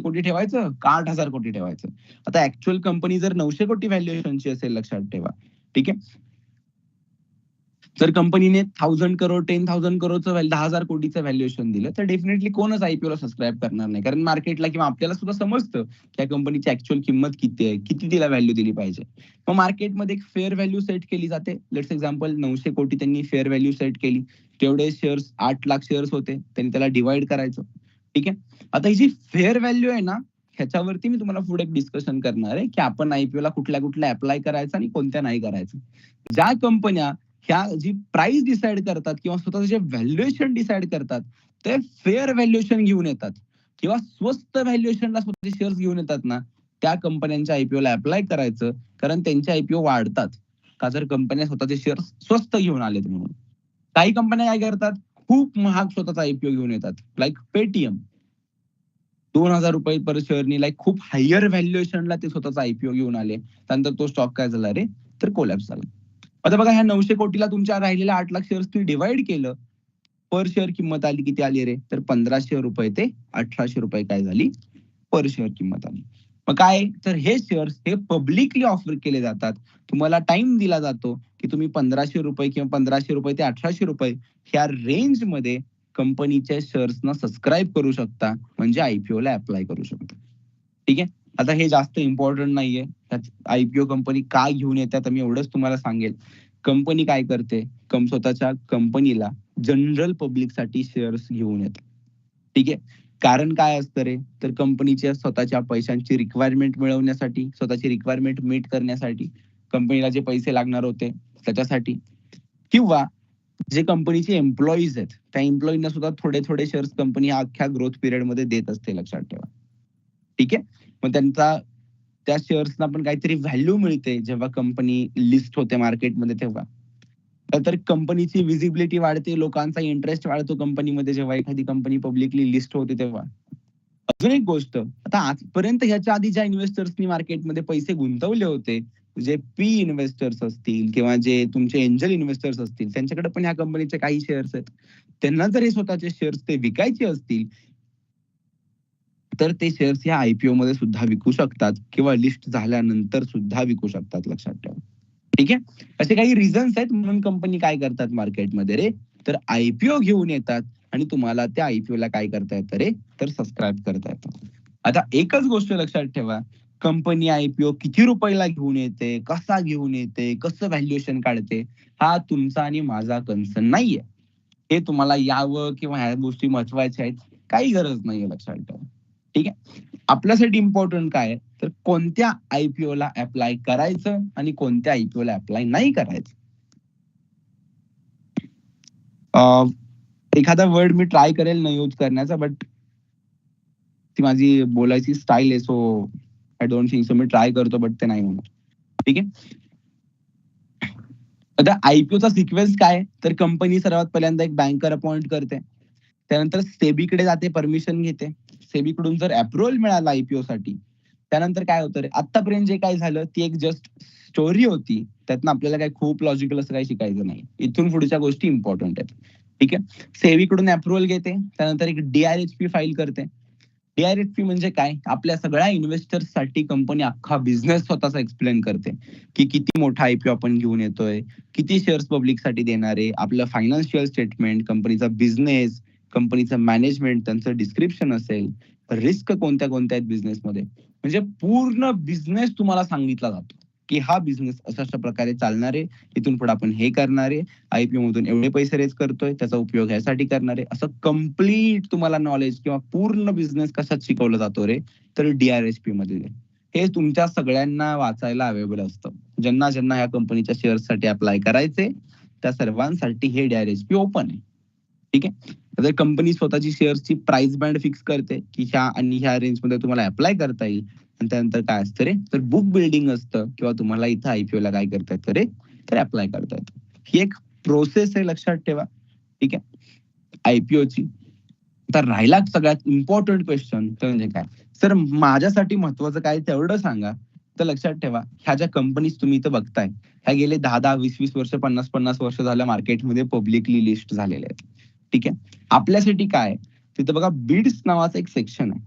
कोटी ठेवायचं का 8,000 कोटी ठेवायचं? आता ऍक्च्युअल कंपनी जर 900 कोटी व्हॅल्युएशनची असेल लक्षात ठेवा. ठीक आहे. जर कंपनीने 1000 करोड 10,000 करोडचं 10,000 कोटीचं व्हॅल्युएशन दिलं तर डेफिनेटली कोणच आयपीओला सबस्क्राईब करणार नाही. कारण मार्केटला किंवा आपल्याला सुद्धा समजतं की या कंपनीची ऍक्च्युअल किंमत किती आहे, किती तिला व्हॅल्यू दिली पाहिजे. मग मार्केटमध्ये एक फेअर व्हॅल्यू सेट केली जाते. लेट्स एक्झाम्पल 900 कोटी त्यांनी फेअर व्हॅल्यू सेट केली. तेवढे शेअर्स 8 लाख शेअर्स होते. त्यांनी त्याला डिवाइड करायचं. ठीक आहे. आता ही जी फेअर व्हॅल्यू आहे ना, ह्याच्यावरती मी तुम्हाला पुढे एक डिस्कशन करणार आहे की आपण आयपीओला कुठल्या अप्लाय करायचं आणि कोणत्या नाही करायचं. ज्या कंपन्या ह्या जी प्राइस डिसाइड करतात किंवा स्वतःचं जे व्हॅल्युएशन डिसाइड करतात ते फेअर व्हॅल्युएशन घेऊन येतात किंवा स्वस्त व्हॅल्युएशनला स्वतःचे शेअर्स घेऊन येतात ना, त्या कंपन्यांच्या आयपीओला अप्लाय करायचं. कारण त्यांचे आयपीओ वाढतात का जर कंपन्या स्वतःचे शेअर्स स्वस्त घेऊन आलेत म्हणून. काही कंपन्या काय करतात, खूप महाग स्वतःचा आयपीओ घेऊन येतात. लाईक पेटीएम 2,000 रुपये पर शेअरनी लाईक खूप हायर व्हॅल्युएशनला ते स्वतःचा आयपीओ घेऊन आले. त्यानंतर तो स्टॉक काय झाला रे, तर कोलॅप्स झाला. आता बघा ह्या 900 कोटीला तुमच्या राहिलेल्या 8 लाख शेअर्स तुम्ही डिवाइड केलं, पर शेअर किंमत आली किती आली रे, तर 1,500 रुपये ते 1,800 रुपये काय झाली, पर शेअर किंमत आली. मग काय, तर हे शेअर्स हे पब्लिकली ऑफर केले जातात. तुम्हाला टाइम दिला जातो की तुम्ही 1,500 रुपये किंवा 1,500 रुपये ते 1,800 रुपये ह्या रेंजमध्ये कंपनीच्या शेअर्सना सबस्क्राईब करू शकता, म्हणजे आयपीओला अप्लाय करू शकता. ठीक आहे. आता हे जास्त इम्पॉर्टंट नाहीये. आयपीओ कंपनी का घेऊन येतात मी एवढंच तुम्हाला सांगेल. कंपनी काय करते, स्वतःच्या कंपनीला जनरल पब्लिकसाठी शेअर्स घेऊन येतात. ठीक आहे. कारण काय असतं रे, तर कंपनीच्या स्वतःच्या पैशांची रिक्वायरमेंट मिळवण्यासाठी, स्वतःची रिक्वायरमेंट मीट करण्यासाठी, कंपनीला जे पैसे लागणार होते त्याच्यासाठी, किंवा जे कंपनीचे एम्प्लॉईज आहेत त्या एम्प्लॉईंना सुद्धा थोडे थोडे शेअर्स कंपनी अख्ख्या ग्रोथ पिरियडमध्ये देत असते, लक्षात ठेवा. ठीक आहे. मग त्या शेअर्सना पण काहीतरी व्हॅल्यू मिळते जेव्हा कंपनी लिस्ट होते मार्केटमध्ये तेव्हा. तर कंपनीची विजिबिलिटी वाढते, लोकांचा इंटरेस्ट वाढतो कंपनीमध्ये जेव्हा एखादी कंपनी पब्लिकली लिस्ट होते तेव्हा. अजून एक गोष्ट, आता आजपर्यंत ह्याच्या आधी ज्या इन्व्हेस्टर्सनी मार्केटमध्ये पैसे गुंतवले होते, जे पी इन्व्हेस्टर्स असतील किंवा जे तुमचे एंजल इन्व्हेस्टर्स असतील, त्यांच्याकडे पण ह्या कंपनीचे काही शेअर्स आहेत. त्यांना जर हे स्वतःचे शेअर्स ते विकायचे असतील तर ते शेअर्स ह्या आयपीओ मध्ये सुद्धा विकू शकतात किंवा लिस्ट झाल्यानंतर सुद्धा विकू शकतात, लक्षात ठेवा. ठीक आहे. असे काही रिझन्स आहेत म्हणून कंपनी काय करतात मार्केटमध्ये रे, तर आयपीओ घेऊन येतात आणि तुम्हाला त्या आयपीओला काय करता येतं रे, तर सबस्क्राईब करता येतं. आता एकच गोष्ट लक्षात ठेवा, कंपनी आयपीओ किती रुपयाला घेऊन येते, कसा घेऊन येते, कसं व्हॅल्युएशन काढते, हा तुमचा आणि माझा कन्सर्न नाहीये. हे तुम्हाला यावं किंवा ह्या गोष्टी महत्वाच्या आहेत, काही गरज नाहीये, लक्षात ठेवा. ठीक आहे. आपल्यासाठी इम्पॉर्टंट काय आहे, तर कोणत्या आयपीओला अप्लाय करायचं आणि कोणत्या आयपीओला अप्लाय नाही करायचं. एखादा वर्ड मी ट्राय करेल न यूज करण्याचा, बट ती माझी बोलायची स्टाईल आहे, so I don't think so. Me try करतो बट ते नाही होणार. ठीक आहे. आता आयपीओचा सिक्वेन्स काय, तर कंपनी सर्वात पहिल्यांदा एक बँकर अपॉइंट करते, त्यानंतर सेबीकडे जाते, परमिशन घेते. सेबीकडून जर अप्रुव्हल मिळाला आयपीओ साठी, त्यानंतर काय होतं रे, आतापर्यंत जे काय झालं ती एक जस्ट स्टोरी होती. त्यातनं आपल्याला काही खूप लॉजिकल असं काही शिकायचं नाही. इथून पुढच्या गोष्टी इम्पॉर्टंट आहेत. ठीक आहे. सेबीकडून अप्रुव्हल घेते, त्यानंतर एक डीआरएचपी फाईल करते. डीआरएचपी म्हणजे काय, आपल्या सगळ्या इन्व्हेस्टर्ससाठी कंपनी अख्खा बिझनेस स्वतःचा एक्सप्लेन करते की किती मोठा आयपीओ आपण घेऊन येतोय, किती शेअर्स पब्लिकसाठी देणार आहे, आपलं फायनान्शियल स्टेटमेंट, कंपनीचा बिझनेस, कंपनीचं मॅनेजमेंट, त्यांचं डिस्क्रिप्शन असेल, रिस्क कोणत्या कोणत्या आहेत बिझनेसमध्ये, म्हणजे पूर्ण बिझनेस तुम्हाला सांगितला जातो की हा बिझनेस अशा अशा प्रकारे चालणार आहे, इथून पुढे आपण हे करणार आहे, आयपीओ मधून एवढे पैसे रेज करतोय, त्याचा उपयोग ह्यासाठी करणार आहे, असं कम्प्लीट तुम्हाला नॉलेज किंवा पूर्ण बिझनेस कशात शिकवलं जातो रे, तर डीआरएचपी मध्ये. हे तुमच्या सगळ्यांना वाचायला अवेलेबल असतं. ज्यांना ज्यांना ह्या कंपनीच्या शेअर्ससाठी अप्लाय करायचे त्या सर्वांसाठी हे डीआरएचपी ओपन आहे. ठीक आहे. जर कंपनी स्वतःची शेअर्सची प्राइस बँड फिक्स करते की ह्या आणि ह्या रेंजमध्ये तुम्हाला अप्लाय करता येईल, आणि त्यानंतर काय असतं रे, तर बुक बिल्डिंग असतं किंवा तुम्हाला इथं आयपीओ ला काय करता येतं रे, तर अप्लाय करता येतं. ही एक प्रोसेस आहे, लक्षात ठेवा. ठीक आहे, आयपीओची. तर राहिला सगळ्यात इम्पॉर्टंट क्वेश्चन, तर म्हणजे काय, सर माझ्यासाठी महत्वाचं काय तेवढं सांगा. तर लक्षात ठेवा, ह्या ज्या कंपनीज तुम्ही इथं बघताय, ह्या गेले 10-10, 20-20 वर्ष, 50-50 वर्ष झाल्या मार्केटमध्ये पब्लिकली लिस्ट झालेल्या आहेत. ठीक आहे. आपल्यासाठी काय, तिथं बघा बिड्स नावाचं एक सेक्शन आहे.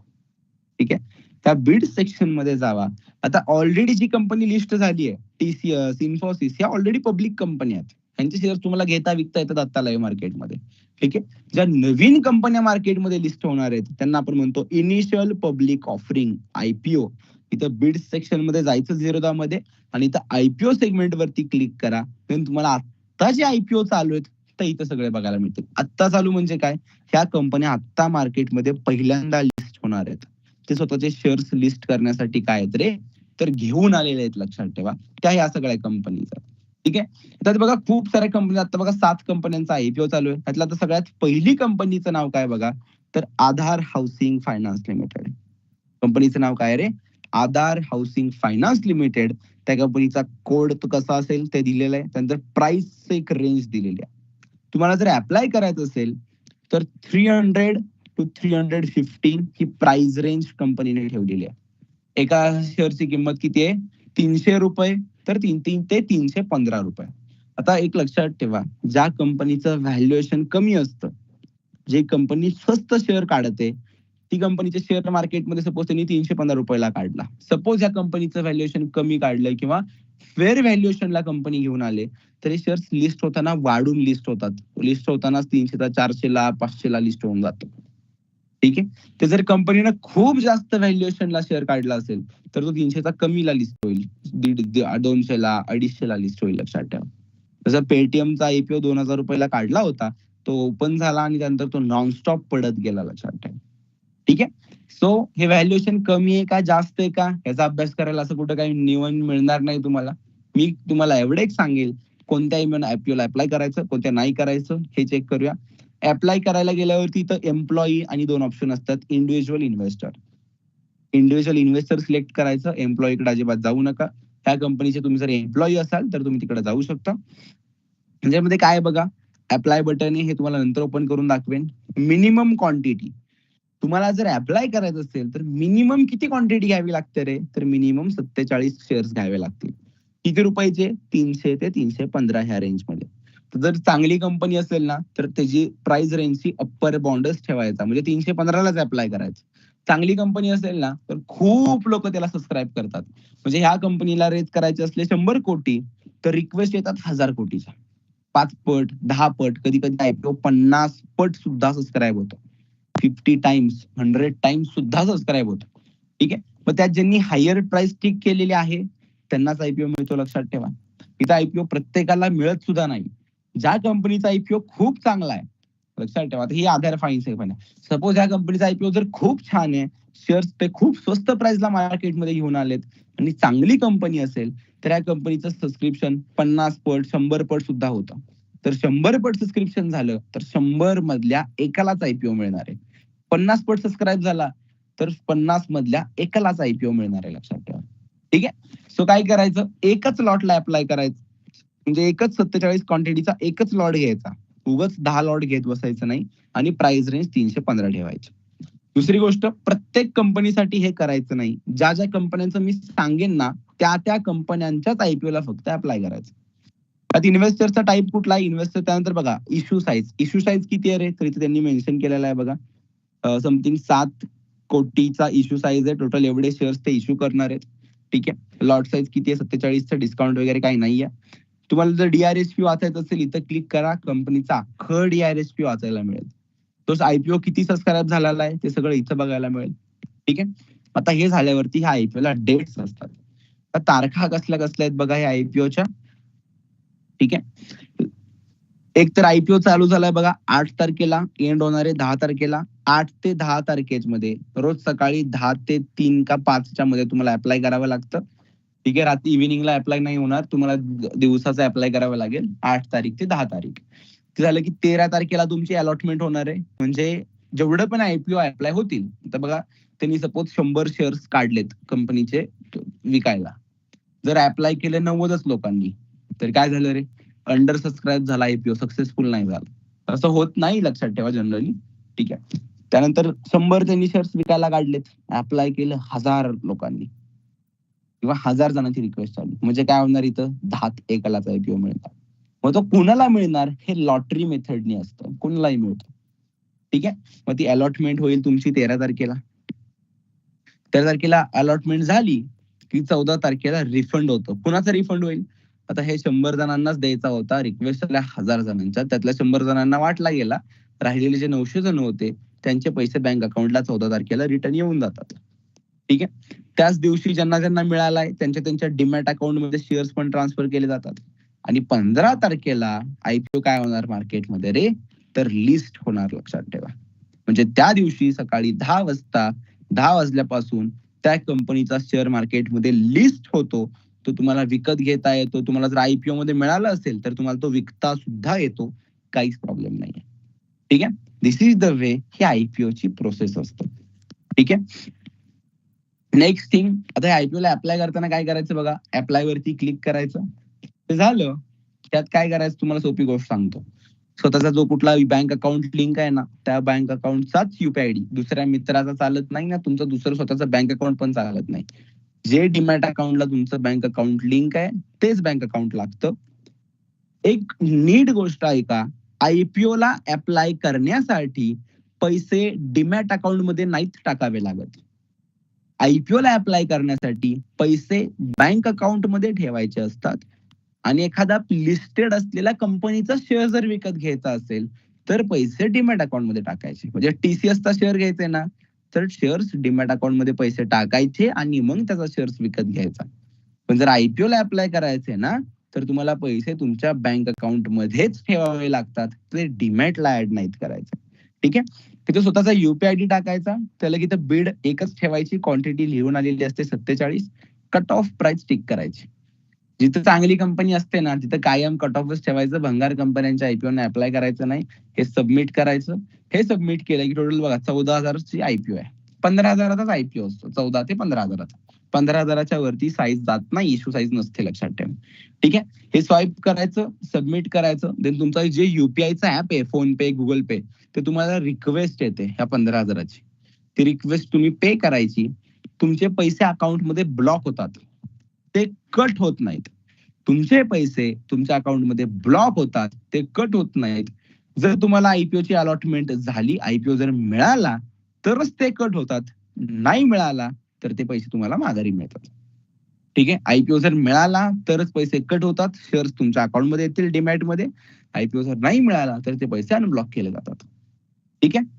ठीक आहे. त्या बिड सेक्शन मध्ये जावा. आता ऑलरेडी जी कंपनी लिस्ट झाली आहे, TCS, इन्फोसिस, या ऑलरेडी पब्लिक कंपनी आहेत. त्यांचे शेअर तुम्हाला घेता विकता येतात आता लाईव्ह मार्केटमध्ये. ठीक आहे. ज्या नवीन कंपन्या मार्केटमध्ये लिस्ट होणार आहेत त्यांना आपण म्हणतो इनिशियल पब्लिक ऑफरिंग, IPO. इथं बिड सेक्शन मध्ये जायचं झिरोदामध्ये आणि इथं IPO सेगमेंट वरती क्लिक करा. देन तुम्हाला आता जे IPO चालू आहेत तर इथं सगळे बघायला मिळतील. आत्ता चालू म्हणजे काय, ह्या कंपन्या आत्ता मार्केटमध्ये पहिल्यांदा लिस्ट होणार आहेत. ते स्वतःचे शेअर्स लिस्ट करण्यासाठी काय आहेत रे, तर घेऊन आलेले आहेत, लक्षात ठेवा, त्या ह्या सगळ्या कंपनीचा. ठीक आहे. तर बघा खूप साऱ्या कंपनी, आता बघा 7 कंपन्यांचा IPO चालू आहे. त्यातलं आता सगळ्यात पहिली कंपनीचं नाव काय बघा, तर आधार हाऊसिंग फायनान्स लिमिटेड. कंपनीचं नाव काय रे, आधार हाऊसिंग फायनान्स लिमिटेड. त्या कंपनीचा कोड तो कसा असेल ते दिलेला आहे. त्यानंतर प्राइस एक रेंज दिलेली आहे. तुम्हाला जर अप्लाय करायचं असेल तर 300 to 315 ही प्राइस रेंज कंपनीने ठेवलेली आहे. एका शेअरची किंमत किती आहे, 300 रुपये तर 3 ते 315 रुपये. आता एक लक्षात ठेवा, ज्या कंपनीचं व्हॅल्युएशन कमी असतं, जे कंपनी स्वस्त शेअर काढते, ती कंपनीचे शेअर मार्केटमध्ये सपोज त्यांनी 315 रुपयाला काढला. सपोज या कंपनीचं व्हॅल्युएशन कमी काढलंय किंवा फेअर व्हॅल्युएशनला कंपनी घेऊन आले, तर हे शेअर्स लिस्ट होताना वाढून लिस्ट होतात. लिस्ट होताना 300ला, 400ला, 500ला लिस्ट होऊन जातं. ठीक आहे. ते जर कंपनीनं खूप जास्त व्हॅल्युएशनला शेअर काढला असेल तर तो 300चा कमीला लिस्ट होईल, 200ला, 250ला लिस्ट होईल, लक्षात ठेवा. जसं पेटीएमचा IPO 2000 रुपयाला काढला होता, तो ओपन झाला आणि त्यानंतर तो नॉनस्टॉप पडत गेला, लक्षात ठेवा. ठीक आहे. सो हे व्हॅल्युएशन कमी आहे का जास्त आहे का याचा अभ्यास करायला असं कुठं काही नियम मिळणार नाही तुम्हाला. मी तुम्हाला एवढं एक सांगेल, कोणत्याही IPOला अप्लाय करायचं, कोणत्या नाही करायचं हे चेक करूया. अप्लाय करायला गेल्यावरती तर एम्प्लॉई आणि 2 ऑप्शन असतात, individual investor. Individual investor select करायचं, एम्प्लॉईकडे अजिबात जाऊ नका. त्या कंपनीचे तुम्ही जर एम्प्लॉई असाल तर तुम्ही तिकडे जाऊ शकता. त्याच्यामध्ये काय बघा, अप्लाय बटन हे तुम्हाला नंतर ओपन करून दाखवेन. मिनिमम क्वांटिटी, तुम्हाला जर अप्लाय करायचं असेल तर मिनिमम किती क्वांटिटी घ्यावी लागते रे, तर मिनिमम 47 शेअर्स घ्यावे लागतील. किती रुपयाचे, 300 ते 315 ह्या रेंजमध्ये. तर जर चांगली कंपनी असेल ना तर त्याची प्राइस रेंजची अप्पर बॉन्डच ठेवायचा, म्हणजे 315लाच अप्लाय करायचं. चांगली कंपनी असेल ना तर खूप लोक त्याला सबस्क्राईब करतात. म्हणजे ह्या कंपनीला रेज करायचे असले 100 कोटी तर रिक्वेस्ट येतात 1000 कोटीच्या. 5 पट, 10 पट, कधी कधी IPO 50 पट सुद्धा सबस्क्राईब होतं. 50 टाइम्स, 100 टाइम्स सुद्धा सबस्क्राईब होतं. ठीक आहे. मग त्यात ज्यांनी हायर प्राइस टिक केलेली आहे त्यांनाच IPO मिळतो, लक्षात ठेवा. इथं IPO प्रत्येकाला मिळत सुद्धा नाही. ज्या कंपनीचा IPO खूप चांगला आहे, लक्षात ठेवा, ही आधार फाईन आहे. सपोज ह्या कंपनीचा IPO जर खूप छान आहे, शेअर्स ते खूप स्वस्त प्राइसला मार्केटमध्ये घेऊन आलेत आणि चांगली कंपनी असेल तर या कंपनीचं सबस्क्रिप्शन 50 पट, 100 पट सुद्धा होतं. तर 100 पट सबस्क्रिप्शन झालं तर 100 मधल्या एकालाच IPO मिळणार आहे. 50 पट सबस्क्राईब झाला तर 50 मधल्या एकालाच IPO मिळणार आहे, लक्षात ठेवा. ठीक आहे. सो काय करायचं, एकच लॉटला अप्लाय करायचं, म्हणजे एकच 47 क्वांटिटीचा एकच लॉट घ्यायचा. उगाच 10 लॉट घेत बसायचं नाही आणि प्राइस रेंज 315 ठेवायची. दुसरी गोष्ट, प्रत्येक कंपनीसाठी हे करायचं नाही. ज्या ज्या कंपन्यांचं मी सांगेन ना त्या कंपन्यांच्याच IPOला फक्त अप्लाय करायचं. आता इन्व्हेस्टरचा टाईप कुठला, इन्व्हेस्टर. त्यानंतर बघा इश्यू साईज. इश्यू साईज किती आहे रे, तर इथे त्यांनी मेन्शन केलेला आहे बघा, समथिंग 7 कोटीचा इश्यू साईज आहे. टोटल एवढे शेअर्स ते इश्यू करणार आहेत. ठीक आहे. लॉट साईज किती आहे, 47चं डिस्काउंट वगैरे काही नाहीये. तुम्हाला जर DRSP वाचायचं असेल इथं क्लिक करा, कंपनीचा अख्खं DRSP वाचायला मिळेल. तो IPO किती सबस्क्राईब झालेला आहे ते सगळं इथं बघायला मिळेल. ठीक आहे. आता हे झाल्यावरती ह्या IPOला डेट्स असतात. तर तारखा कसल्या कसल्या आहेत बघा ह्या IPOच्या. ठीक आहे. एक तर IPO चालू झालाय बघा 8 तारखेला, एंड होणार आहे 10 तारखेला. 8 ते 10 तारखेमध्ये रोज सकाळी 10 ते 3 का 5च्या मध्ये तुम्हाला अप्लाय करावं लागतं. ठीक आहे. रात्री इव्हिनिंगला अप्लाय नाही होणार, तुम्हाला दिवसाचा अप्लाय करावं लागेल. 8 तारीख ते 10 तारीख. ते झालं की 13 तारखेला तुमची अलॉटमेंट होणार आहे. म्हणजे जेवढं पण IPO अप्लाय होतील, तर बघा त्यांनी सपोज 100 शेअर्स काढलेत कंपनीचे विकायला. जर अप्लाय केले 90च लोकांनी तर काय झालं रे, अंडर सबस्क्राईब झाला IPO, सक्सेसफुल नाही झाला. असं होत नाही, लक्षात ठेवा जनरली. ठीक आहे. त्यानंतर 100 त्यांनी शेअर्स विकायला काढलेत, अप्लाय केलं 1000 लोकांनी किंवा 1000 जणांची रिक्वेस्ट आली, म्हणजे काय होणार, इथं 10 एकालाच IPO मिळतात. मग तो कुणाला मिळणार, हे लॉटरी मेथडनी असतं, कुणालाही मिळतो. ठीक आहे. मग ती अलॉटमेंट होईल तुमची 13 तारखेला. 13 तारखेला अलॉटमेंट झाली की 14 तारखेला रिफंड होतं. कुणाचा रिफंड होईल? आता हे 100 जणांनाच द्यायचा होता. रिक्वेस्ट आल्या 1000 जणांच्या. त्यातल्या 100 जणांना वाटला गेला. राहिलेले जे 900 जण होते त्यांचे पैसे बँक अकाउंटला 14 तारखेला रिटर्न येऊन जातात. ठीक आहे. त्याच दिवशी ज्यांना ज्यांना मिळालाय त्यांच्या डीमॅट अकाउंटमध्ये शेअर्स पण ट्रान्सफर केले जातात. आणि 15 तारखेला आयपीओ काय होणार मार्केटमध्ये रे? तर लिस्ट होणार, लक्षात ठेवा. म्हणजे त्या दिवशी सकाळी 10 वाजल्यापासून त्या कंपनीचा शेअर मार्केटमध्ये लिस्ट होतो. तो तुम्हाला विकत घेता येतो. तुम्हाला जर आयपीओ मध्ये मिळाला असेल तर तुम्हाला तो विकता सुद्धा येतो. काहीच प्रॉब्लेम नाहीये. ठीक आहे. दिस इज द वे ही आयपीओ ची प्रोसेस असते. ठीक आहे. नेक्स्ट थिंग, आता आयपीओ ला अप्लाय करताना काय करायचं बघा. अप्लाय वरती क्लिक करायचं. ते झालं. त्यात काय करायचं तुम्हाला सोपी गोष्ट सांगतो. स्वतःचा जो कुठला बँक अकाउंट लिंक आहे ना, त्या बँक अकाउंटचाच युपीआय आयडी दुसऱ्या मित्राचा चालत नाही ना, तुमचं दुसरं स्वतःचं बँक अकाउंट पण चालत नाही. जे डीमॅट अकाउंटला तुमचं बँक अकाउंट लिंक आहे तेच बँक अकाउंट लागतं. एक नीट गोष्ट आहे का, आयपीओ ला अप्लाय करण्यासाठी पैसे डीमॅट अकाउंट मध्ये नाहीच टाकावे लागत. आयपीओ ला अप्लाय करण्यासाठी पैसे बँक अकाउंट मध्ये ठेवायचे असतात. आणि एखादा लिस्टेड असलेल्या कंपनीचा शेअर जर विकत घ्यायचा असेल तर पैसे डीमॅट अकाउंट मध्ये टाकायचे. म्हणजे टीसीएसचा शेअर घ्यायचा ना, तर शेअर्स डीमॅट अकाउंट मध्ये पैसे टाकायचे आणि मग त्याचा शेअर्स विकत घ्यायचा. पण जर आयपीओ ला अप्लाय करायचे ना, तर तुम्हाला पैसे तुमच्या बँक अकाउंट मध्येच ठेवावे लागतात. ते डीमॅटला ऍड नाहीत करायचं. ठीक आहे. तिथे स्वतःचा युपीआय आयडी टाकायचा. त्याला तिथे बीड एकच ठेवायची. क्वांटिटी लिहून आलेली असते 47. कट ऑफ प्राइस टिक करायची. जिथं चांगली कंपनी असते ना तिथं कायम कट ऑफच ठेवायचं. भंगार कंपन्यांच्या आयपीओ ने अप्लाय करायचं नाही. हे सबमिट करायचं. हे सबमिट केलं की टोटल बघा 14,000ची आयपीओ आहे. 15,000चाच आयपीओ असतो. 14 ते 15,000चा. 15,000च्या वरती साईज जात नाही. इश्यू साईज नसते, लक्षात ठेवा. ठीक आहे. हे स्वाईप करायचं, सबमिट करायचं. देन तुमचा जे युपीआयचा ऍप आहे, फोन पे, गुगल पे, ते तुम्हाला रिक्वेस्ट येते ह्या 15,000ची. ती रिक्वेस्ट तुम्ही पे करायची. तुमचे पैसे अकाउंट मध्ये ब्लॉक होतात. ते कट होत नाहीत. तुमचे पैसे तुमच्या अकाउंट मध्ये ब्लॉक होतात. ते कट होत नाहीत. जर तुम्हाला आयपीओ ची अलॉटमेंट झाली, आयपीओ जर मिळाला तरच ते कट होतात. नाही मिळाला तर ते पैसे तुम्हाला माघारी मिळतात. ठीक आहे. आयपीओ जर मिळाला तरच पैसे कट होतात. शेअर्स तुमच्या अकाउंट मध्ये येतील डीमॅट मध्ये. आयपीओ जर नाही मिळाला तर ते पैसे अनब्लॉक केले जातात. ठीक आहे.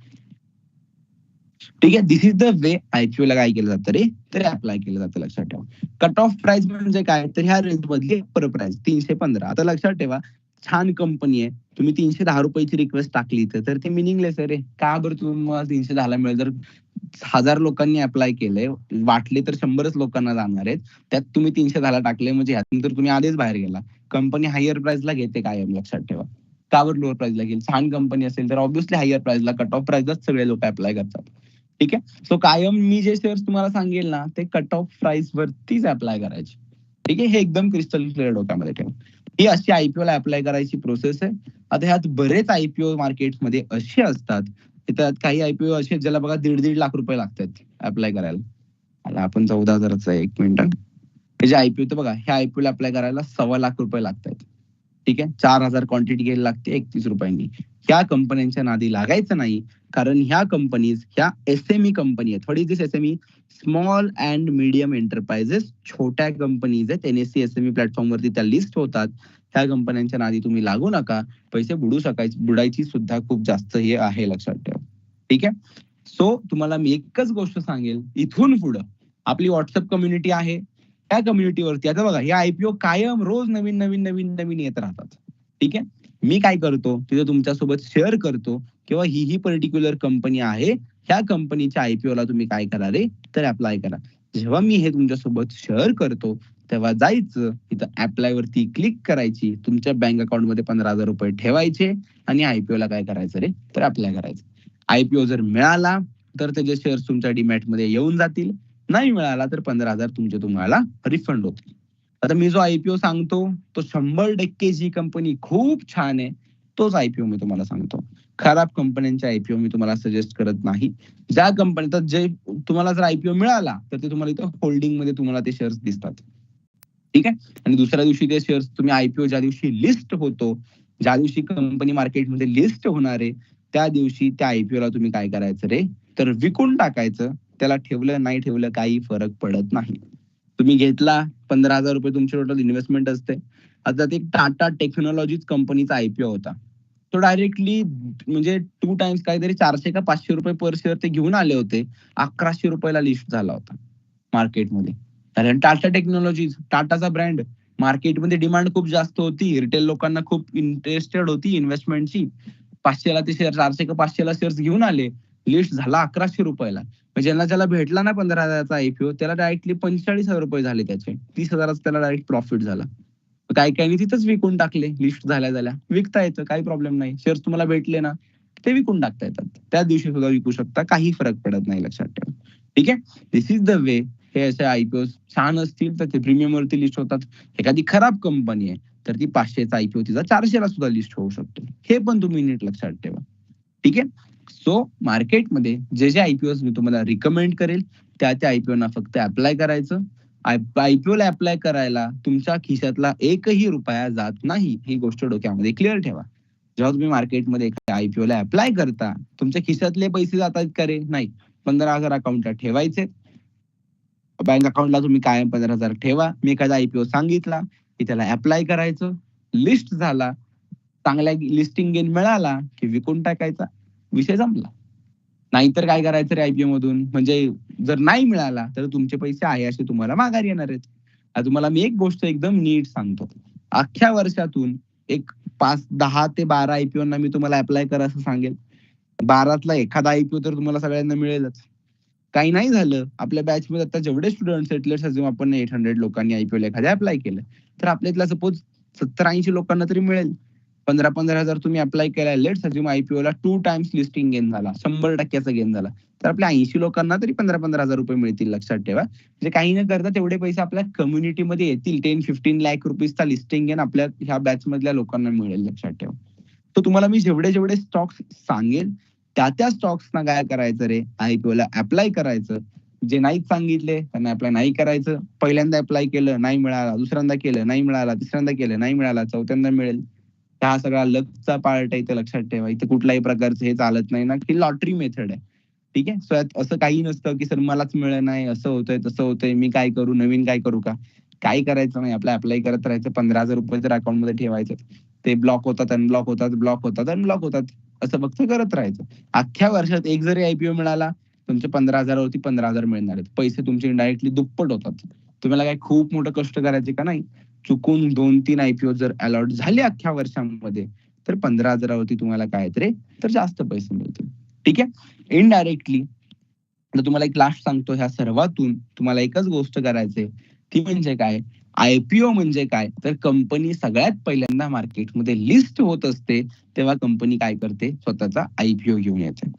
ठीक आहे. This is the way IPO ला काय केलं जातं रे, तर अप्लाय केलं जातं, लक्षात ठेवा. कट ऑफ प्राइस म्हणजे काय, तर ह्या रेंज मधली अप्पर प्राइस 315. आता लक्षात ठेवा, छान कंपनी आहे, तुम्ही 310 रुपयाची रिक्वेस्ट टाकली तर ते मिनिंगलेस आहे रे. का बरं तुम्हाला 310 मिळेल? जर 1000 लोकांनी अप्लाय केलंय, वाटले तर 100च लोकांना जाणार आहेत. त्यात तुम्ही 310 टाकले म्हणजे ह्यातून तर तुम्ही आधीच बाहेर गेला. कंपनी हायर प्राइसला घेते कायम, लक्षात ठेवा. का बरं लोअर प्राइसला घेईल? छान कंपनी असेल तर ऑब्व्हियसली हायर प्राइसला, कट ऑफ प्राइसलाच सगळे लोक अप्लाय करतात. ठीक आहे. सो कायम मी जे शेअर्स तुम्हाला सांगेल ना, ते कट ऑफ प्राइस वरतीच अप्लाय करायचे. ठीक आहे. हे एकदम क्रिस्टल क्लिअर डोक्यामध्ये ठेवा. ही अशी आयपीओ ला अप्लाय करायची प्रोसेस आहे. आता ह्यात बरेच आयपीओ मार्केटमध्ये असे असतात, त्यात काही आयपीओ असे ज्याला बघा 1.5 लाख रुपये लागतात अप्लाय करायला. आता आपण 14,000चा आहे, 1 मिनिट. हे जे आयपीओ तर बघा, ह्या आयपीओ ला अप्लाय करायला 1.25 लाख रुपये लागतात. ठीक आहे. 4,000 क्वांटिटी घ्यायला लागते 31 रुपयांनी. ह्या कंपन्यांच्या नादी लागायचं नाही. कारण ह्या कंपनीज ह्या एसएमई कंपनी आहेत. What is this SME? Small and medium enterprises. छोट्या कंपनीज आहेत. एनएससी एसएमई प्लॅटफॉर्म वरती त्या लिस्ट होतात. ह्या कंपन्यांच्या नादी तुम्ही लागू नका. पैसे बुडायची सुद्धा खूप जास्त हे आहे, लक्षात ठेवा. ठीक आहे. सो तुम्हाला मी एकच गोष्ट सांगेल, इथून पुढं आपली व्हॉट्सअप कम्युनिटी आहे. त्या कम्युनिटीवरती आता बघा, हे आयपीओ कायम रोज नवीन येत राहतात. ठीक आहे. मी काय करतो, तिथे तुमच्यासोबत शेअर करतो किंवा ही पर्टिक्युलर कंपनी आहे, ह्या कंपनीच्या आयपीओ ला तुम्ही काय करा रे, तर अप्लाय करा. जेव्हा मी हे तुमच्यासोबत शेअर करतो तेव्हा जायचं, इथं अप्लाय वरती क्लिक करायची, तुमच्या बँक अकाउंट मध्ये 15,000 रुपये ठेवायचे आणि आयपीओ ला काय करायचं रे, तर अप्लाय करायचं. आयपीओ जर मिळाला तर त्याचे शेअर्स तुमच्या डीमॅट मध्ये येऊन जातील. नाही मिळाला तर 15,000 तुम्हाला रिफंड होतील. आता मी जो आयपीओ सांगतो तो 100% जी कंपनी खूप छान आहे तोच आयपीओ मी तुम्हाला सांगतो. खराब कंपन्यांचे आयपीओ मी तुम्हाला सजेस्ट करत नाही. ज्या कंपनीचा जे तुम्हाला जर आयपीओ मिळाला तर ते तुम्हाला इथं होल्डिंग मध्ये तुम्हाला ते शेअर्स दिसतात. ठीक आहे. आणि दुसऱ्या दिवशी ते शेअर्स तुम्ही आयपीओ ज्या दिवशी लिस्ट होतो, ज्या दिवशी कंपनी मार्केटमध्ये लिस्ट होणार आहे, त्या दिवशी त्या आयपीओ ला तुम्ही काय करायचं रे, तर विकून टाकायचं. त्याला ठेवलं नाही ठेवलं काही फरक पडत नाही. तुम्ही घेतला 15,000 रुपये तुमची टोटल इन्व्हेस्टमेंट असते. आता ते टाटा टेक्नॉलॉजीज कंपनीचा आयपीओ होता. तो डायरेक्टली म्हणजे 2 टाइम्स काहीतरी 400 का 500 रुपये पर शेअर ते घेऊन आले होते. 1100 रुपयाला लिस्ट झाला होता मार्केटमध्ये. कारण टाटा टेक्नॉलॉजीज, टाटाचा ब्रँड, मार्केटमध्ये डिमांड खूप जास्त होती. रिटेल लोकांना खूप इंटरेस्टेड होती इन्व्हेस्टमेंटची. 500ला ते शेअर 400 का 500ला शेअर्स घेऊन आले. लिस्ट झाला 1100 रुपयाला. ज्यांना ज्याला भेटला ना 15,000चा आयपीओ त्याला डायरेक्टली 45,000 रुपये झाले त्याचे. 30,000चा त्याला डायरेक्ट प्रॉफिट झाला. काही काही तिथंच विकून टाकले. लिस्ट झाल्या विकता येतं, काही प्रॉब्लेम नाही. शेअर्स तुम्हाला भेटले ना ते विकून टाकता येतात. त्याच दिवशी सुद्धा विकू शकता, काही फरक पडत नाही, लक्षात ठेवा. ठीक आहे. दिस इज द वे. हे असे आयपीओ छान असतील तर ते प्रीमियम वरती लिस्ट होतात. एखादी खराब कंपनी आहे तर ती 500चा आयपीओ तिचा 400ला सुद्धा लिस्ट होऊ शकतो. हे पण तुम्ही नीट लक्षात ठेवा. ठीक आहे. सो मार्केटमध्ये जे आयपीओ मी तुम्हाला रिकमेंड करेल त्या आयपीओना फक्त अप्लाय करायचं. आयपीओला अप्लाय करायला तुमच्या खिशातला एकही रुपया जात नाही, ही गोष्ट डोक्यामध्ये क्लिअर ठेवा. जेव्हा तुम्ही मार्केटमध्ये आयपीओला अप्लाय करता तुमच्या खिशातले पैसे जातात का रे? नाही. 15,000 अकाउंटला ठेवायचे. बँक अकाउंटला तुम्ही कायम 15,000 ठेवा. मी एखादा आयपीओ सांगितला की त्याला अप्लाय करायचं. लिस्ट झाला, चांगल्या लिस्टिंग गेन मिळाला की विकून टाकायचा, विषय संपला. नाहीतर काय करायचं रे आयपीओ मधून? म्हणजे जर नाही मिळाला तर तुमचे पैसे आहे असे तुम्हाला माघारी येणार आहेत. आता तुम्हाला मी एक गोष्ट एकदम नीट सांगतो. अख्ख्या वर्षातून एक 10 ते 12 आयपीओना मी तुम्हाला अप्लाय करा असं सांगेल. 12तला एखादा आयपीओ तर तुम्हाला सगळ्यांना मिळेलच. काही नाही झालं, आपल्या बॅचमध्ये आता जेवढे स्टुडंट्स आहेत, लेट्स अज्युम आपण 800 लोकांनी आयपीओला एखाद्या अप्लाय केलं, तर आपल्यातला सपोज 70-80 लोकांना तरी मिळेल. 15,000 तुम्ही अप्लाय केलाय, लेट्स अज्युम आयपीओला 2 टाइम्स लिस्टिंग गेन झाला, 100% गेन झाला. तर आपल्या 80 लोकांना तरी 15,000 रुपये मिळतील, लक्षात ठेवा. म्हणजे काही न करता तेवढे पैसे आपल्या कम्युनिटीमध्ये येतील. 10-15 लाख रुपीजचा लिस्टिंग गेन आपल्या ह्या बॅच मधल्या लोकांना मिळेल, लक्षात ठेवा. तर तुम्हाला मी जेवढे स्टॉक्स सांगेल त्या स्टॉक्सना काय करायचं रे, आयपीओला अप्लाय करायचं. जे नाहीच सांगितले त्यांना अप्लाय नाही करायचं. पहिल्यांदा अप्लाय केलं नाही मिळाला, दुसऱ्यांदा केलं नाही मिळाला, तिसऱ्यांदा केलं नाही मिळाला, चौथ्यांदा मिळेल. हा सगळा लकचा पार्ट आहे, इथे लक्षात ठेवा. इथे कुठल्याही प्रकारचं हे चालत नाही ना, की लॉटरी मेथड आहे. ठीक आहे. सो असं काही नसतं की सर मलाच मिळत नाही, असं होतंय तसं होतंय, मी काय करू, नवीन काय करू का? काही करायचं नाही. आपलं अप्लाय करत राहायचं. 15,000 रुपये तर अकाउंटमध्ये ठेवायचं. ते ब्लॉक होतात, अनब्लॉक होतात, ब्लॉक होतात, अनब्लॉक होतात. असं फक्त करत राहायचं. अख्ख्या वर्षात एक जरी आयपीओ मिळाला, तुमचे 15,000 वरती 15,000 मिळणार आहेत. पैसे तुमचे इनडायरेक्टली दुप्पट होतात. तुम्हाला काय खूप मोठं कष्ट करायचे का नाही. चुकून 2-3 आयपीओ जर अलॉट झाले अख्ख्या वर्षामध्ये, तर 15,000 वरती तुम्हाला काय रे, तर जास्त पैसे मिळतील. ठीक आहे. इनडायरेक्टली तुम्हाला एक लास्ट सांगतो, ह्या सर्वातून तुम्हाला एकच गोष्ट करायची, ती म्हणजे काय, आयपीओ म्हणजे काय, तर कंपनी सगळ्यात पहिल्यांदा मार्केटमध्ये लिस्ट होत असते तेव्हा कंपनी काय करते, स्वतःचा आयपीओ घेऊन येते.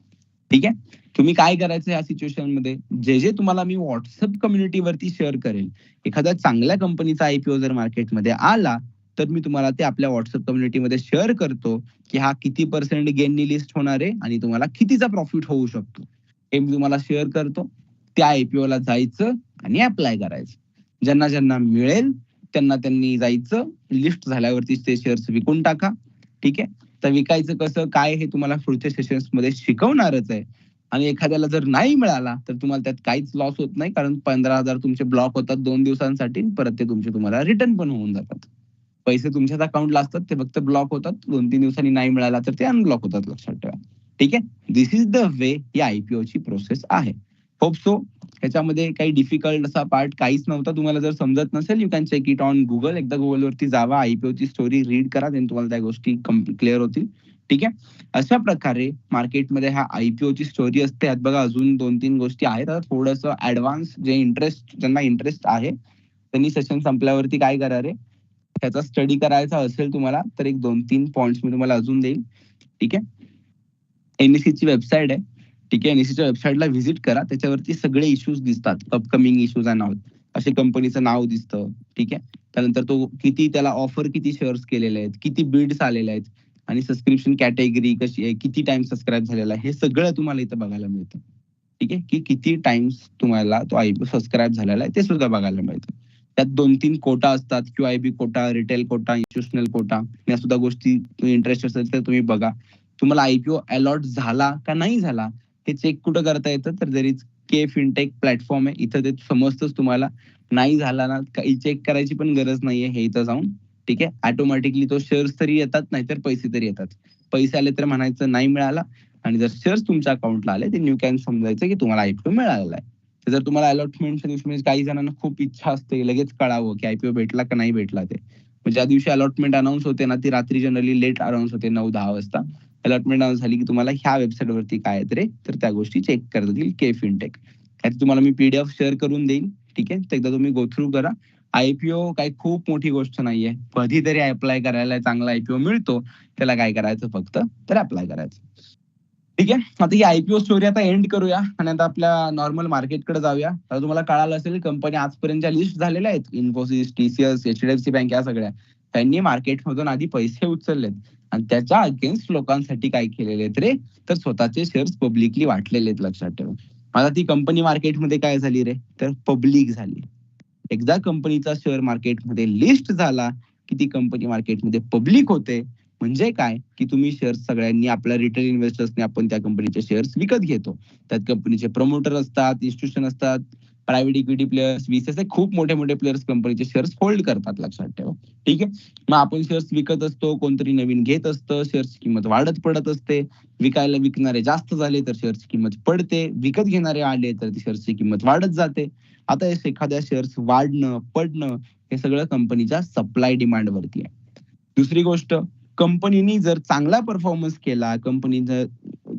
ठीक आहे. तुम्ही काय करायचं या सिच्युएशन मध्ये, जे तुम्हाला मी व्हॉट्सअप कम्युनिटीवरती शेअर करेल, एखाद्या चांगल्या कंपनीचा आयपीओ जर मार्केटमध्ये आला तर मी तुम्हाला ते आपल्या व्हॉट्सअप कम्युनिटीमध्ये शेअर करतो की हा किती % गेननी लिस्ट होणार आहे आणि तुम्हाला कितीचा प्रॉफिट होऊ शकतो, हे मी तुम्हाला शेअर करतो. त्या आयपीओला जायचं आणि अप्लाय करायचं. ज्यांना ज्यांना मिळेल त्यांनी जायचं, लिस्ट झाल्यावरती ते शेअर्स विकून टाका. ठीक आहे. तर विकायचं कसं काय हे तुम्हाला पुढच्या सेशन्स मध्ये शिकवणारच आहे. आणि एखाद्याला जर नाही मिळाला तर तुम्हाला त्यात काहीच लॉस होत नाही, कारण 15,000 तुमचे ब्लॉक होतात 2 दिवसांसाठी, परत ते तुमचे तुम्हाला रिटर्न पण होऊन जातात. पैसे तुमच्याच अकाउंटला असतात, ते फक्त ब्लॉक होतात. 2-3 दिवसांनी नाही मिळाला तर ते अनब्लॉक होतात, लक्षात ठेवा. ठीक आहे. दिस इज द वे ही आयपीओ ची प्रोसेस आहे. होप सो ह्याच्यामध्ये काही डिफिकल्ट असा पार्ट काहीच नव्हता. तुम्हाला जर समजत नसेल, you can check it on Google. एकदा गुगलवरती जावा, आयपीओ ची स्टोरी रीड करा, देन तुम्हाला त्या गोष्टी क्लिअर होतील. ठीक आहे. अशा प्रकारे मार्केटमध्ये हा आयपीओ ची स्टोरी असते. यात बघा अजून 2-3 गोष्टी आहेत. आता थोडंसं ऍडव्हान्स ज्यांना इंटरेस्ट आहे त्यांनी सेशन संपल्यावरती काय करा रे, त्याचा स्टडी करायचा असेल तुम्हाला तर एक 2-3 पॉइंट्स मी तुम्हाला अजून देईल. ठीक आहे. एनईसीची वेबसाईट आहे. ठीक आहे. एनईसीच्या वेबसाईटला व्हिजिट करा. त्याच्यावरती सगळे इश्यूज दिसतात. अपकमिंग इश्यूज अँड ऑल असे कंपनीचं नाव दिसतं. ठीक आहे. त्यानंतर तो किती, त्याला ऑफर किती शेअर्स केलेले आहेत, किती बिड्स आलेले आहेत आणि सबस्क्रिप्शन कॅटेगरी कशी आहे, किती टाइम सबस्क्राईब झालेला आहे, हे सगळं तुम्हाला इथं बघायला मिळतं. ठीक आहे. की किती टाइम्स तुम्हाला तो आयपीओ सबस्क्राईब झालेला आहे ते सुद्धा बघायला मिळतं. त्यात 2-3 कोटा असतात, क्यूआयबी कोटा, रिटेल कोटा, इन्स्टिट्यूशनल कोटा. या सुद्धा गोष्टी तुम्ही इंटरेस्ट असेल तर तुम्ही बघा. तुम्हाला आयपीओ अलॉट झाला का नाही झाला हे चेक कुठं करता येतं, तर there is K fintech platform आहे. इथं ते समजतंच तुम्हाला. नाही झाला ना काही चेक करायची पण गरज नाहीये हे इथं जाऊन. ठीक आहे. ऑटोमॅटिकली तो शेअर्स तरी येतात, नाहीतर पैसे तरी येतात. पैसे आले तर म्हणायचं नाही मिळाला, आणि जर शेअर्स तुमच्या अकाउंटला आले तर यू कॅन समजायचं की तुम्हाला आयपीओ मिळालेला आहे. तर जर तुम्हाला अलॉटमेंटच्या दिवशी, म्हणजे काही जणांना खूप इच्छा असते लगेच कळावं की आयपीओ भेटला का नाही भेटला ते. म्हणजे ज्या दिवशी अलॉटमेंट अनाऊन्स होते ना, ती रात्री जनरली लेट अनाऊन्स होते, 9-10 वाजता. अलॉटमेंट अनाऊन्स झाली की तुम्हाला ह्या वेबसाईटवरती काय आहेत रे, तर त्या गोष्टी चेक करता येईल के फिनटेक. त्यात तुम्हाला मी पीडीएफ शेअर करून देईन. ठीक आहे. तर एकदा तुम्ही गो थ्रू करा. आयपीओ काही खूप मोठी गोष्ट नाहीये. कधीतरी अप्लाय करायला चांगला आयपीओ मिळतो. त्याला काय करायचं, फक्त तर अप्लाय करायचं. ठीक आहे. आता ही आयपीओ स्टोरी आता एंड करूया आणि आता आपल्या नॉर्मल मार्केटकडे जाऊया. आता तुम्हाला कळालं असेल कंपनी आजपर्यंत ज्या लिस्ट झालेल्या आहेत, इन्फोसिस, टीसीएस, एचडीएफसी बँक, या सगळ्या त्यांनी मार्केटमधून आधी पैसे उचललेत आणि त्याच्या अगेन्स्ट लोकांसाठी काय केलेले आहेत रे, तर स्वतःचे शेअर्स पब्लिकली वाटलेले आहेत. लक्षात ठेवा. आता ती कंपनी मार्केटमध्ये काय झाली रे, तर पब्लिक झाली. एकदा कंपनीचा शेअर मार्केटमध्ये लिस्ट झाला की ती कंपनी मार्केटमध्ये पब्लिक होते. म्हणजे काय, की तुम्ही शेअर्स सगळ्यांनी, आपल्या रिटेल इन्व्हेस्टर्सने आपण त्या कंपनीचे शेअर्स विकत घेतो. त्यात कंपनीचे प्रमोटर असतात, इन्स्टिट्यूशन असतात, प्रायव्हेट इक्विटी प्लेयर्स, असे खूप मोठे मोठे प्लेयर्स कंपनीचे शेअर्स होल्ड करतात. लक्षात ठेवा. ठीक आहे. मग आपण शेअर्स विकत असतो, कोणतरी नवीन घेत असतं, शेअर्सची किंमत वाढत पडत असते. विकणारे जास्त झाले तर शेअर्सची किंमत पडते, विकत घेणारे आले तर शेअर्सची किंमत वाढत जाते. आता एखाद्या शेअर्स वाढणं पडणं हे सगळं कंपनीच्या सप्लाय डिमांड वरती आहे. दुसरी गोष्ट, कंपनीनी जर चांगला परफॉर्मन्स केला, कंपनीचं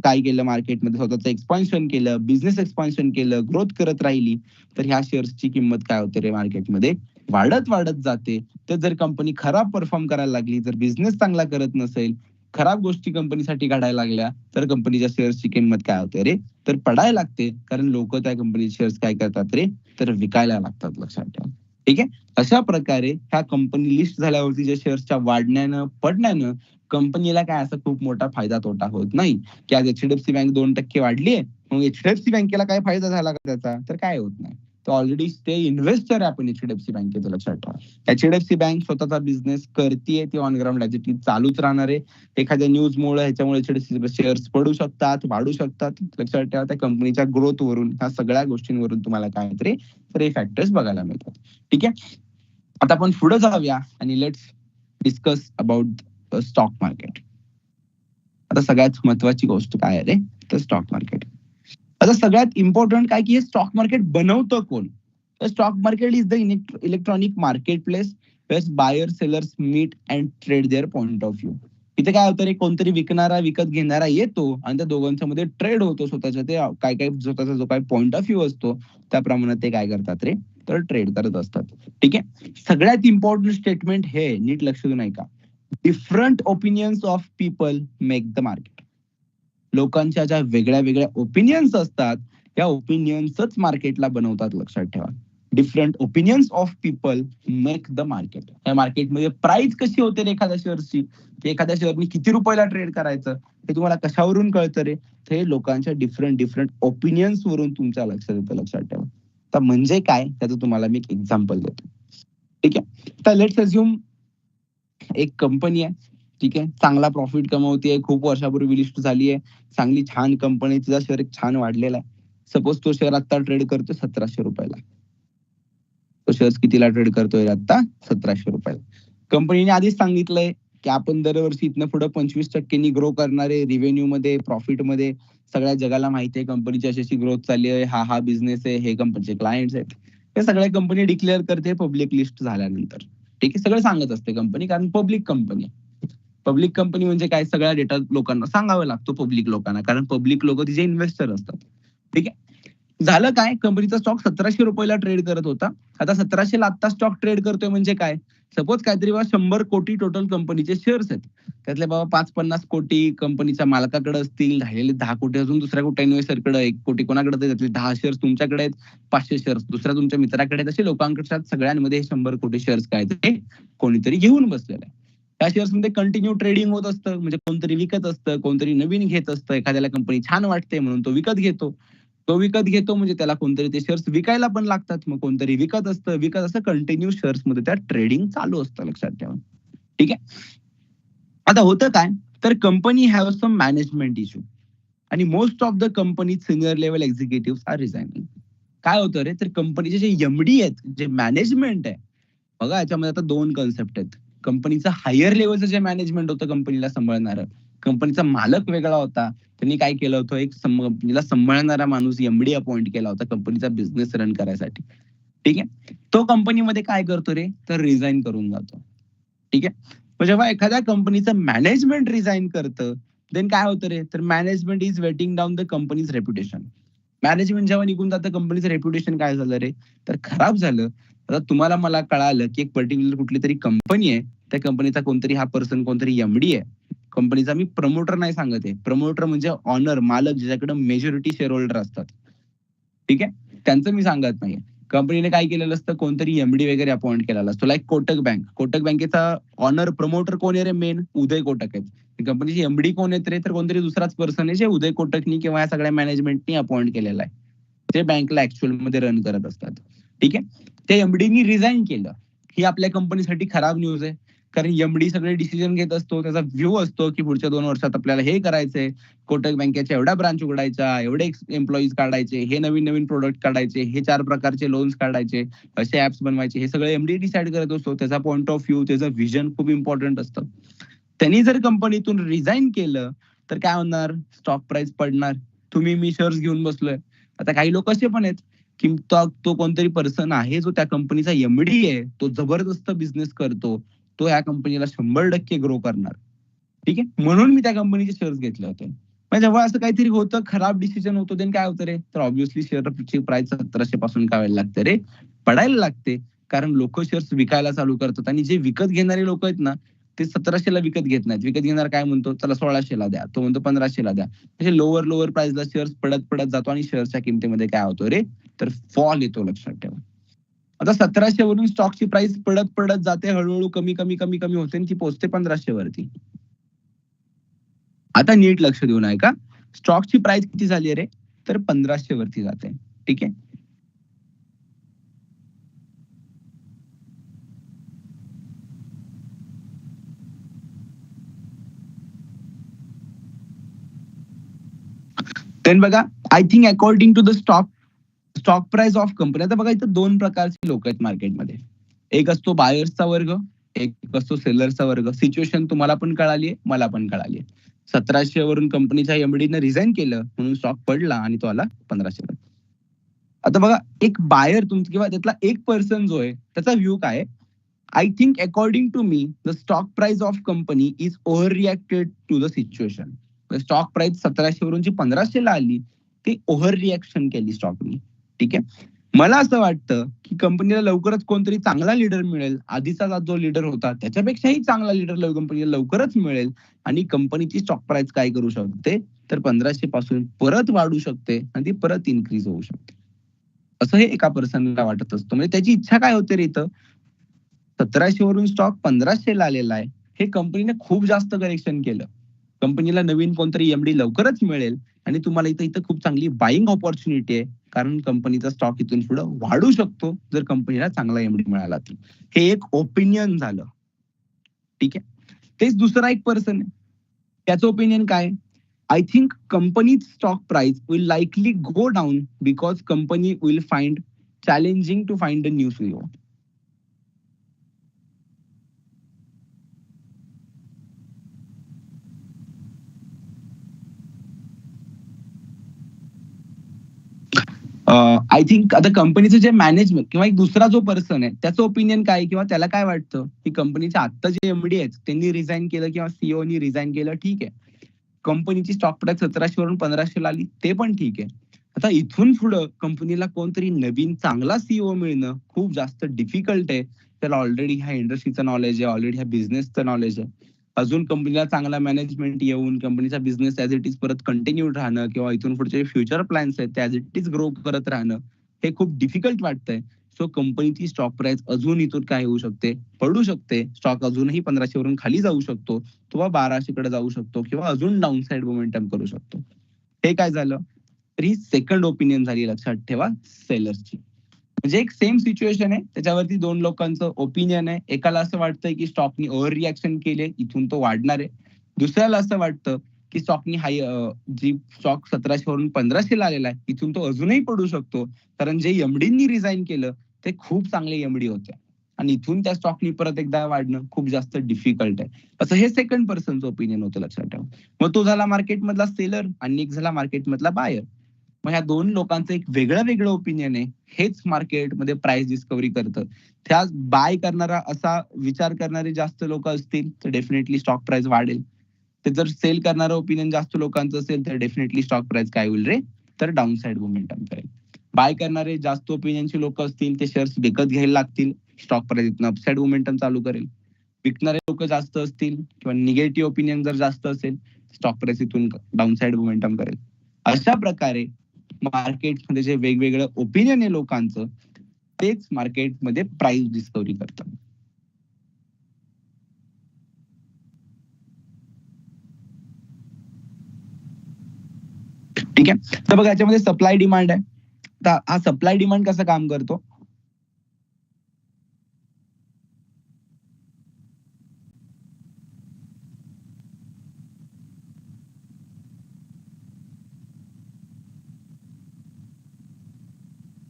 काय केलं, मार्केटमध्ये स्वतःचं एक्सपान्शन केलं, बिझनेस एक्सपान्शन केलं, ग्रोथ करत राहिली, तर ह्या शेअर्सची किंमत काय होते रे, मार्केटमध्ये वाढत वाढत जाते. तर जर कंपनी खराब परफॉर्म करायला लागली, जर बिझनेस चांगला करत नसेल, खराब गोष्टी कंपनीसाठी घडायला लागल्या, तर कंपनीच्या शेअर्सची किंमत काय होते रे, तर पडायला लागते. कारण लोक त्या कंपनीचे शेअर्स काय करतात रे, तर विकायला लागतात. लक्षात ठेवा. ठीक आहे. अशा प्रकारे ह्या कंपनी लिस्ट झाल्यावरती जे शेअर्सच्या वाढण्यानं पडण्यानं कंपनीला काय असा खूप मोठा फायदा तोटा होत नाही, की आज एचडीएफसी बँक 2% वाढलीये, मग एचडीएफसी बँकेला काय फायदा झाला का त्याचा, तर काय होत नाही. तो ऑलरेडी ते इन्व्हेस्टर आहे आपण एचडीएफसी बँकेचं. लक्षात ठेवा. एचडीएफसी बँक स्वतःचा बिझनेस करतीये, ती on ground as it is चालूच राहणार आहे. एखाद्या न्यूजमुळे ह्याच्यामुळे एचडीएफसी शेअर्स पडू शकतात, वाढू शकतात. लक्षात ठेवा. त्या कंपनीच्या ग्रोथ वरून, ह्या सगळ्या गोष्टींवरून तुम्हाला काय तरी हे फॅक्टर्स बघायला मिळतात. ठीक आहे. आता आपण पुढे जाऊया आणि let's discuss about stock market. आता सगळ्यात महत्वाची गोष्ट काय आहे रे, तर स्टॉक मार्केट. आता सगळ्यात इम्पॉर्टंट काय, की हे स्टॉक मार्केट बनवतं कोण, तर stock market is the electronic market place where buyer sellers meet and trade their point of view. इथे काय होतं रे, कोणतरी विकणारा विकत घेणारा येतो आणि त्या दोघांच्या मध्ये ट्रेड होतो. स्वतःच्या ते काय काय स्वतःचा जो काय पॉइंट ऑफ व्ह्यू असतो त्याप्रमाणे ते काय करतात रे, तर ट्रेड करत असतात. ठीक आहे. सगळ्यात इम्पॉर्टंट स्टेटमेंट हे नीट लक्ष देऊन ऐका. Different opinions of people make the market. लोकांच्या ज्या वेगळ्या वेगळ्या ओपिनियन्स असतात, या ओपिनियन्सच मार्केटला बनवतात. लक्षात ठेवा. Different opinions of people make the market. या मार्केटमध्ये प्राइस कशी होते रे एखाद्या शेअरची, एखाद्या शेअरनी किती रुपयाला ट्रेड करायचं, हे तुम्हाला कशावरून कळतं रे, हे लोकांच्या डिफरंट ओपिनियन्स वरून तुमच्या लक्षात येतं. लक्षात ठेवा. तर म्हणजे काय, त्याचं तुम्हाला मी एक एक्झाम्पल देतो. ठीक आहे. तर लेट्स अज्युम एक कंपनी आहे. ठीक आहे. चांगला प्रॉफिट कमवते, खूप वर्षापूर्वी लिस्ट झाली आहे, चांगली छान कंपनी, तिचा शेअर एक छान वाढलेला आहे. सपोज तो शेअर आता ट्रेड करतोय 1700 रुपयाला. तो शेअर कितीला ट्रेड करतोय आता, 1700 रुपयाला. कंपनीने आधीच सांगितलंय की आपण दरवर्षी इथनं पुढे 25% ग्रो करणारे, रिव्हेन्यू मध्ये, प्रॉफिट मध्ये. सगळ्या जगाला माहिती आहे कंपनीची अशी ग्रोथ चालली आहे, हा बिझनेस आहे, हे कंपनीचे क्लायंट्स आहेत. हे सगळ्या कंपनी डिक्लेअर करते पब्लिक लिस्ट झाल्यानंतर. ठीक आहे. सगळं सांगत असते कंपनी, कारण पब्लिक कंपनी. पब्लिक कंपनी म्हणजे काय, सगळा डेटा लोकांना सांगावा लागतो, पब्लिक लोकांना, कारण पब्लिक लोक तिचे इन्व्हेस्टर असतात. ठीक आहे. झालं काय, कंपनीचा स्टॉक 1700 रुपयाला ट्रेड करत होता. आता 1700 ला आता स्टॉक ट्रेड करतोय म्हणजे काय, सपोज काहीतरी बाबा 100 कोटी टोटल कंपनीचे शेअर्स आहेत. त्यातले बाबा 5-50 कोटी कंपनीच्या मालकाकडे असतील, राहिलेले 10 कोटी अजून दुसऱ्या कुठल्या इन्व्हेस्टरकडे, 1 कोटी कोणाकडे, त्यातले 10 शेअर्स तुमच्याकडे आहेत, 500 शेअर्स दुसऱ्या तुमच्या मित्राकडे आहेत. असे लोकांकडे सगळ्यांमध्ये 100 कोटी शेअर्स काय ते कोणीतरी घेऊन बसलेलं आहे. त्या शेअर्स मध्ये कंटिन्यू ट्रेडिंग होत असतं. म्हणजे कोणतरी विकत असतं, कोणतरी नवीन घेत असतं. एखाद्याला कंपनी छान वाटते म्हणून तो विकत घेतो. तो विकत घेतो म्हणजे त्याला कोणतरी ते शेअर्स विकायला पण लागतात. मग कोणतरी विकत असं कंटिन्यू शेअर्स मध्ये त्या ट्रेडिंग चालू असतं. लक्षात ठेवा. ठीक आहे. आता होतं काय, तर company have some management issue. आणि most of the company senior level executive are resigning. काय होतं रे, तर कंपनीचे जे एमडी आहेत, जे मॅनेजमेंट आहे, बघा याच्यामध्ये आता दोन कन्सेप्ट आहेत. कंपनीचं हायर लेवलचं जे मॅनेजमेंट होतं कंपनीला सांभाळणारं, कंपनीचा मालक वेगळा होता. त्यांनी काय केलं होतं, एक कंपनीला सांभाळणारा माणूस एमडी अपॉइंट केला होता कंपनीचा बिझनेस रन करायसाठी. ठीक आहे. तो कंपनीमध्ये काय करतो रे, तर रिझाईन करून जातो. ठीक आहे. मग जेव्हा एखाद्या कंपनीचं मॅनेजमेंट रिझाईन करतं, देन काय होतं रे, तर management is waiting down the companies reputation. Management जेव्हा निघून जातं, कंपनीचं रेप्युटेशन काय झालं रे, तर खराब झालं. आता तुम्हाला मला कळालं की एक पर्टिक्युलर कुठली तरी कंपनी आहे, त्या कंपनीचा कोणतरी हा पर्सन कोणतरी एमडी आहे. कंपनीचा मी प्रमोटर नाही सांगत आहे. प्रमोटर म्हणजे ऑनर, मालक, ज्याच्याकडे मेजॉरिटी शेअर होल्डर असतात. ठीक आहे. त्यांचं मी सांगत नाही. कंपनीने काय केलेलं असतं, कोणतरी एमडी वगैरे अपॉइंट केलेला असतो. Like Kotak bank. कोटक बँकेचा ऑनर प्रमोटर कोण आहे रे, मेन उदय कोटक आहेत. कंपनीची एमडी कोण आहेत रे, तर कोणतरी दुसराच पर्सन आहे जे उदय कोटकनी किंवा या सगळ्या मॅनेजमेंटनी अपॉइंट केलेला आहे. ते बँकला ऍक्च्युअल मध्ये रन करत असतात. ठीक आहे. ते एमडीनी रिझाईन केलं. ही आपल्या कंपनीसाठी खराब न्यूज आहे. कारण एमडी सगळे डिसिजन घेत असतो, त्याचा व्ह्यू असतो की पुढच्या 2 वर्षात आपल्याला हे करायचंय, कोटक बँकेच्या एवढ्या ब्रांच उघडायच्या, एवढे एम्प्लॉईज काढायचे, हे नवीन नवीन प्रोडक्ट काढायचे, हे 4 प्रकारचे लोन्स काढायचे, असे ऍप्स बनवायचे, हे सगळं एमडी डिसाईड करत असतो. त्याचा पॉईंट ऑफ व्ह्यू, त्याचं व्हिजन खूप इम्पॉर्टंट असतं. त्यांनी जर कंपनीतून रिझाईन केलं तर काय होणार, स्टॉक प्राइस पडणार. तुम्ही मी शेअर्स घेऊन बसलोय. आता काही लोक असे पण आहेत की तो कोणतरी पर्सन आहे जो त्या कंपनीचा एमडी आहे, तो जबरदस्त बिझनेस करतो, तो या कंपनीला 100% ग्रो करणार. ठीक आहे. म्हणून मी त्या कंपनीचे शेअर्स घेतले होते. पण जेव्हा असं काहीतरी होतं, खराब डिसिजन होतो, देन काय होतं रे, तर ऑब्व्हियसली शेअरची प्राइस 1700 पासून काय व्हायला लागते रे, पडायला लागते. कारण लोक शेअर्स विकायला चालू करतात आणि जे विकत घेणारे लोक आहेत ना, ते 1700 ला विकत घेत नाहीत. विकत घेणार काय म्हणतो, चला 1600 ला द्या, तो म्हणतो 1500 ला द्या. म्हणजे लोअर प्राइसला शेअर्स पडत पडत जातो आणि शेअर्सच्या किमतीमध्ये काय होतो रे, तर फॉल येतो. लक्षात ठेवा. आता 1700 वरून स्टॉकची प्राइस पडत पडत जाते, हळूहळू कमी कमी कमी कमी होते आणि ती पोहोचते 1500 वरती. आता नीट लक्ष देऊन ऐका. स्टॉकची प्राइस किती झाली रे, तर 1500 वरती जाते. ठीक आहे. देन बघा, I think according to the stock price of company. आता बघा, इथं 2 प्रकारचे लोक आहेत मार्केटमध्ये. एक असतो बायर्सचा वर्ग, एक असतो सेलर्सचा वर्ग. सिच्युएशन तुम्हाला पण कळाली आहे, मला पण कळाली आहे. 1700 वरून कंपनीच्या एमडीने रिझाईन केलं म्हणून स्टॉक पडला आणि तो आला 1500 वर. आता बघा, एक बायर तुमचा किंवा त्यातला एक पर्सन जो आहे त्याचा व्ह्यू काय, I think according to me the stock price of company is over reacted to the situation. Stock price 1700 वरून जी 1500 ला आली, ती ओव्हर रिएक्शन केली स्टॉकनी. ठीक आहे. मला असं वाटतं की कंपनीला लवकरच कोणतरी चांगला लीडर मिळेल. आधीचा जो लीडर होता त्याच्यापेक्षाही चांगला लीडर कंपनीला लवकरच मिळेल आणि कंपनीची स्टॉक प्राइस काय करू शकते, तर 1500 पासून परत वाढू शकते आणि ती परत इन्क्रीज होऊ शकते. असं हे एका पर्सनला वाटत असतं. म्हणजे त्याची इच्छा काय होते रे, इथं 1700 वरून स्टॉक 1500 ला आलेला आहे. हे कंपनीने खूप जास्त करेक्शन केलं. कंपनीला नवीन कोणतरी एमडी लवकरच मिळेल आणि तुम्हाला इथं इथं खूप चांगली बाईंग ऑपॉर्च्युनिटी आहे. कारण कंपनीचा स्टॉक इथून पुढे वाढू शकतो जर कंपनीला चांगला एमडी मिळाला तर. हे एक ओपिनियन झालं. ठीक आहे. तेच दुसरा एक पर्सन आहे. त्याचं ओपिनियन काय, I think company stock price will likely go down because company will find challenging to find a new CEO. I think आता कंपनीचं जे मॅनेजमेंट किंवा एक दुसरा जो पर्सन आहे त्याचं ओपिनियन काय, किंवा त्याला काय वाटतं की कंपनीचे आता जे एमडी आहेत त्यांनी रिझाईन केलं किंवा सीईओनी रिझाईन केलं, ठीक आहे. कंपनीची स्टॉक प्राइस 1700 वरून 1500 ला आली, ते पण ठीक आहे. आता इथून पुढं कंपनीला कोणतरी नवीन चांगला सीईओ मिळणं खूप जास्त डिफिकल्ट आहे. त्याला ऑलरेडी ह्या इंडस्ट्रीचं नॉलेज आहे, ऑलरेडी ह्या बिझनेसचं नॉलेज आहे. अजून कंपनीला चांगला मॅनेजमेंट येऊन कंपनीचा बिझनेस ॲज इट इज परत कंटिन्यू राहणं किंवा इथून पुढचे फ्युचर प्लॅन्स आहेत ते ॲज इट इज ग्रो करत राहणं, हे खूप डिफिकल्ट वाटतंय. सो कंपनीची स्टॉक प्राइस अजून इथून काय होऊ शकते, पडू शकते. स्टॉक अजूनही 1500 वरून खाली जाऊ शकतो किंवा 1200 कडे जाऊ शकतो किंवा अजून डाऊन साइड मोमेंटम करू शकतो. हे काय झालं, तर ही सेकंड ओपिनियन झाली. लक्षात ठेवा, सेलर्सची. म्हणजे एक सेम सिच्युएशन आहे, त्याच्यावरती 2 लोकांचं ओपिनियन आहे. एकाला असं वाटतंय की स्टॉकनी ओव्हर रिएक्शन केले, इथून तो वाढणार आहे. दुसऱ्याला असं वाटतं की स्टॉकनी जी स्टॉक 1700 वरून 1500 ला आलेला आहे, इथून तो अजूनही पडू शकतो. कारण जे एमडींनी रिझाईन केलं ते खूप चांगले एमडी होते आणि इथून त्या स्टॉकनी परत एकदा वाढणं खूप जास्त डिफिकल्ट आहे. असं हे सेकंड पर्सनचं ओपिनियन होतं, लक्षात ठेवा. मग तो झाला मार्केटमधला सेलर आणि एक झाला मार्केटमधला बायर. मग ह्या दोन लोकांचं एक वेगळं ओपिनियन आहे. हेच मार्केटमध्ये प्राइस डिस्कव्हरी करतं. त्या बाय करणारा असा विचार करणारे जास्त लोक असतील तर डेफिनेटली स्टॉक प्राइस वाढेल. ते जर सेल करणारं ओपिनियन जास्त लोकांचं असेल तर डेफिनेटली स्टॉक प्राइस काय होईल रे, तर डाऊन साइड मोमेंटम करेल. बाय करणारे जास्त ओपिनियनचे लोक असतील ते शेअर्स विकत घ्यायला लागतील, स्टॉक प्राइस इथून अपसाइड मोमेंटम चालू करेल. विकणारे लोक जास्त असतील किंवा निगेटिव्ह ओपिनियन जर जास्त असेल, स्टॉक प्राइस इथून डाऊन साइड मोमेंटम करेल. अशा प्रकारे मार्केटमध्ये जे वेगवेगळं ओपिनियन आहे लोकांचं, तेच मार्केटमध्ये प्राइस डिस्कव्हरी करतात. ठीक आहे. तर बघा याच्यामध्ये सप्लाय डिमांड आहे. तर हा सप्लाय डिमांड कसं काम करतो?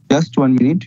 Just 1 minute.